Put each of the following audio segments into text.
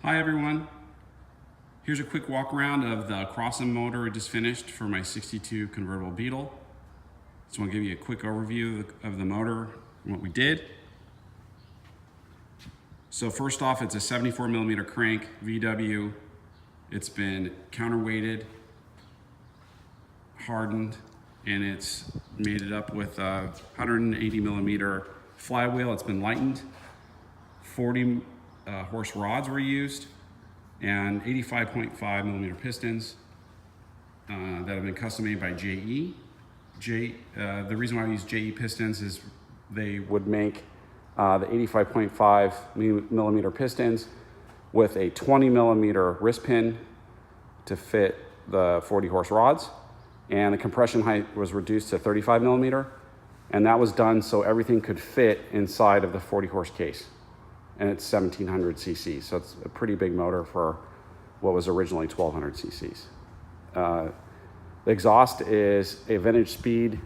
Hi everyone. Here's a quick walk around of the Okrasa motor I just finished for my 62 convertible Beetle. Just want to give you a quick overview of the motor and what we did. So first off, it's a 74mm crank VW. It's been counterweighted, hardened, and it's made it up with a 180mm flywheel. It's been lightened. 40 horse rods were used, and 85.5mm pistons that have been custom made by JE. The reason why I use JE pistons is they would make the 85.5mm pistons with a 20mm wrist pin to fit the 40 horse rods, and the compression height was reduced to 35mm, and that was done so everything could fit inside of the 40 horse case. And it's 1700 cc, so it's a pretty big motor for what was originally 1200 cc's. The exhaust is a vintage speed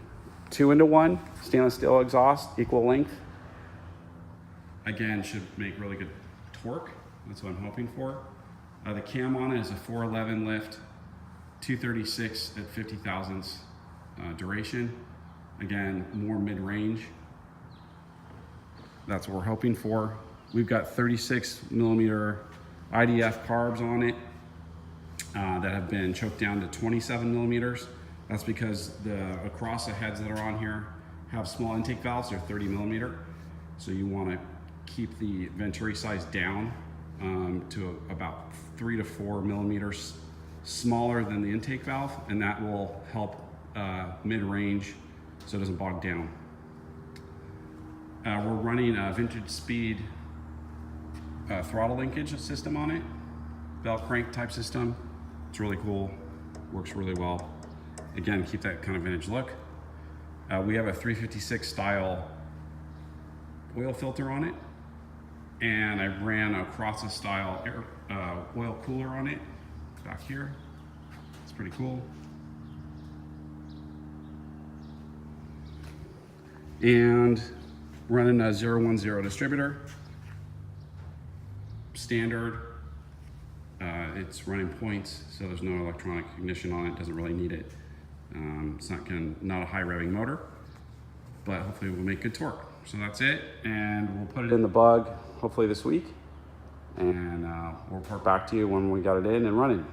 2-in-1 stainless steel exhaust, equal length. Again, should make really good torque. That's what I'm hoping for. The cam on it is a 411 lift, 236 at 50 thousandths duration. Again, more mid-range. That's what we're hoping for. We've got 36mm IDF carbs on it that have been choked down to 27mm. That's because the Okrasa heads that are on here have small intake valves. They're 30mm. So you want to keep the venturi size down to about 3 to 4mm smaller than the intake valve, and that will help mid-range so it doesn't bog down. We're running a vintage speed throttle linkage system on it, belt crank type system. It's really cool, works really well. Again, keep that kind of vintage look. We have a 356 style oil filter on it, and I ran a Okrasa style oil cooler on it back here. It's pretty cool. And running a 010 distributor. Standard. It's running points, so there's no electronic ignition on it. Doesn't really need it. It's not a high revving motor, but hopefully we'll make good torque. So that's it, and we'll put it in the bug hopefully this week, and we'll report back to you when we got it in and running.